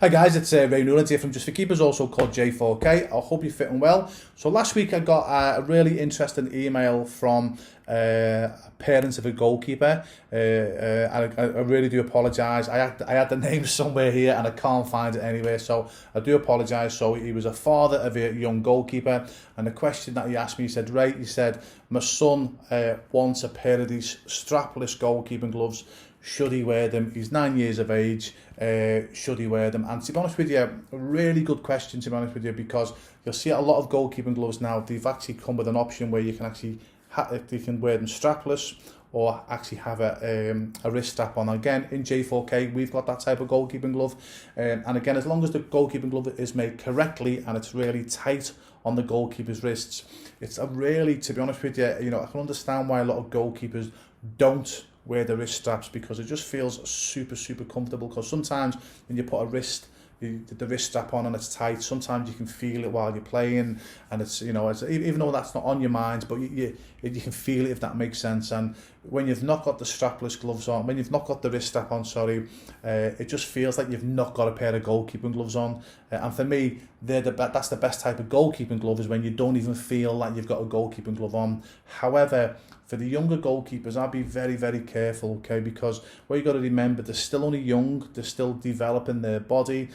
Hi guys, it's Ray Newland here from Just for Keepers, also called J4K. I hope you're fitting well. So last week I got a really interesting email from parents of a goalkeeper. I really do apologise. I had the name somewhere here and I can't find it anywhere, so I do apologise. So he was a father of a young goalkeeper, and the question that he asked me, he said, Ray, he said, my son wants a pair of these strapless goalkeeping gloves. Should he wear them? He's 9 years of age. Should he wear them? And to be honest with you, a really good question, to be honest with you, because you'll see a lot of goalkeeping gloves now, they've actually come with an option where you can actually you can wear them strapless or actually have a wrist strap on. Again, in J4K, we've got that type of goalkeeping glove. And again, as long as the goalkeeping glove is made correctly and it's really tight on the goalkeeper's wrists, it's a really, to be honest with you, I can understand why a lot of goalkeepers don't wear the wrist straps, because it just feels super comfortable. Because sometimes when you put the wrist strap on and it's tight, sometimes you can feel it while you're playing, and it's even though that's not on your mind, but you can feel it, if that makes sense. And when you've not got the strapless gloves on, when you've not got the wrist strap on, it just feels like you've not got a pair of goalkeeping gloves on. And for me, that's the best type of goalkeeping glove, is when you don't even feel like you've got a goalkeeping glove on. However, for the younger goalkeepers, I'll be very careful, okay? Because what you got to remember, they're still only young, they're still developing their body,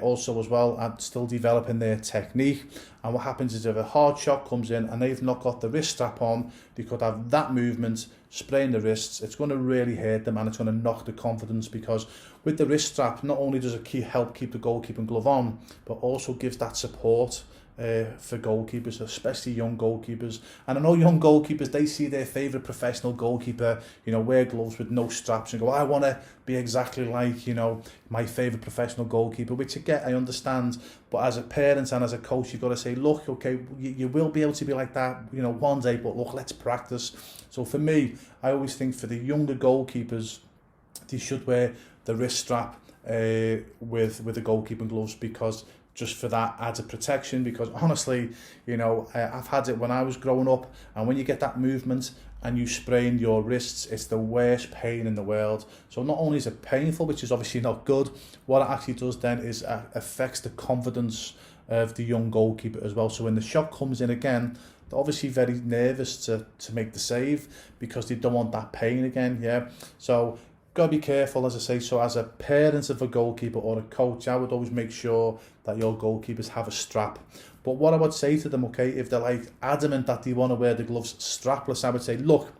also as well, and still developing their technique. And what happens is, if a hard shot comes in and they've not got the wrist strap on, they could have that movement, spraying the wrists. It's going to really hurt them, and it's going to knock the confidence, because with the wrist strap, not only does it help keep the goalkeeping glove on, but also gives that support for goalkeepers, especially young goalkeepers. And I know young goalkeepers, they see their favourite professional goalkeeper, wear gloves with no straps and go, I want to be exactly like, my favourite professional goalkeeper, which I understand. But as a parent and as a coach, you've got to say, look, okay, you will be able to be like that, one day, but look, let's practice. So for me, I always think for the younger goalkeepers, they should wear the wrist strap with the goalkeeping gloves, because just for that added protection. Because honestly, I've had it when I was growing up, and when you get that movement and you sprain your wrists, it's the worst pain in the world. So not only is it painful, which is obviously not good, what it actually does then is affects the confidence of the young goalkeeper as well. So when the shot comes in again, they're obviously very nervous to make the save, because they don't want that pain again. Yeah, so got to be careful, as I say. So as a parent of a goalkeeper or a coach, I would always make sure that your goalkeepers have a strap. But what I would say to them, okay, if they're like adamant that they want to wear the gloves strapless, I would say, look,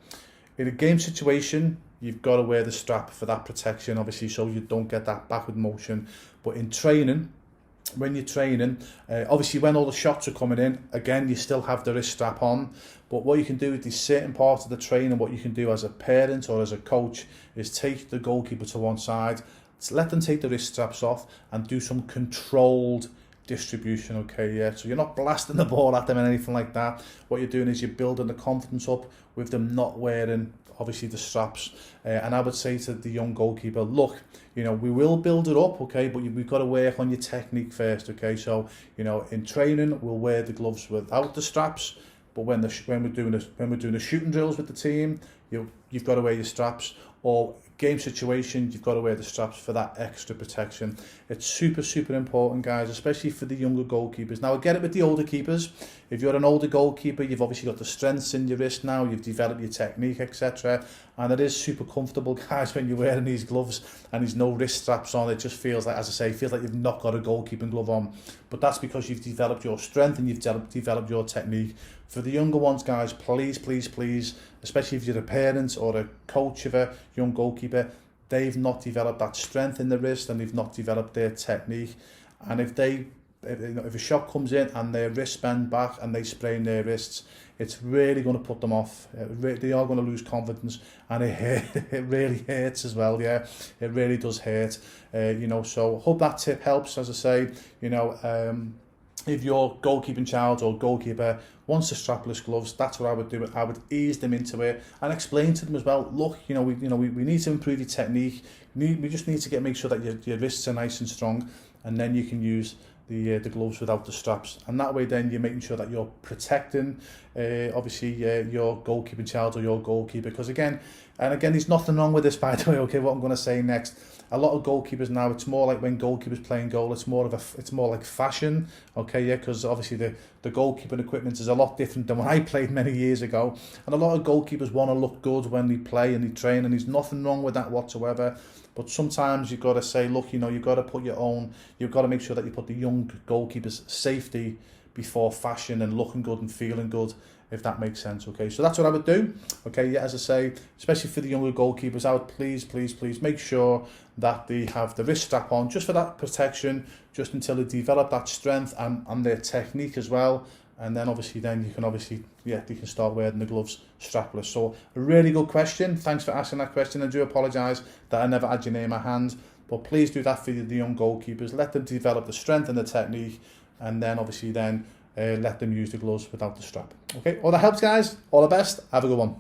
in a game situation, you've got to wear the strap for that protection, obviously, so you don't get that backward motion. But in training, when you're training, obviously when all the shots are coming in, again, you still have the wrist strap on. But what you can do with these certain parts of the training, what you can do as a parent or as a coach, is take the goalkeeper to one side, let them take the wrist straps off and do some controlled distribution, okay? Yeah, so you're not blasting the ball at them and anything like that. What you're doing is you're building the confidence up with them not wearing, obviously, the straps. And I would say to the young goalkeeper, look, we will build it up, okay, but we've got to work on your technique first, okay? So, in training, we'll wear the gloves without the straps, but when we're doing the shooting drills with the team, you've got to wear your straps. Or game situation, you've got to wear the straps for that extra protection. It's super important, guys, especially for the younger goalkeepers. Now, I get it with the older keepers. If you're an older goalkeeper, you've obviously got the strengths in your wrist now, you've developed your technique, etc. And it is super comfortable, guys, when you're wearing these gloves and there's no wrist straps on. It just feels like, as I say, you've not got a goalkeeping glove on. But that's because you've developed your strength and you've developed your technique. For the younger ones, guys, please, especially if you're a parent or a coach of a young goalkeeper, they've not developed that strength in the wrist and they've not developed their technique. And if a shot comes in and their wrists bend back and they sprain their wrists, it's really going to put them off. They are going to lose confidence, and it really hurts as well. Yeah, it really does hurt. So hope that tip helps. As I say, if your goalkeeping child or goalkeeper wants the strapless gloves, that's what I would do. I would ease them into it and explain to them as well, look, we need to improve your technique. We just need to make sure that your wrists are nice and strong, and then you can use the gloves without the straps. And that way then you're making sure that you're protecting obviously your goalkeeping child or your goalkeeper, because again, And again, there's nothing wrong with this, by the way. Okay, what I'm going to say next. A lot of goalkeepers now, it's more like when goalkeepers playing goal, it's more like fashion, okay, yeah, because obviously the goalkeeping equipment is a lot different than when I played many years ago, and a lot of goalkeepers want to look good when they play and they train, and there's nothing wrong with that whatsoever. But sometimes you've got to say, look, you know, you've got to put you've got to make sure that you put the young goalkeepers' safety before fashion and looking good and feeling good, if that makes sense, okay? So that's what I would do, okay? Yeah, as I say, especially for the younger goalkeepers, I would please make sure that they have the wrist strap on just for that protection, just until they develop that strength and their technique as well. And then obviously they can start wearing the gloves strapless. So a really good question. Thanks for asking that question. I do apologise that I never had your name in my hand, but please do that for the young goalkeepers. Let them develop the strength and the technique, and then obviously let them use the gloves without the strap. Okay, all that helps, guys. All the best. Have a good one.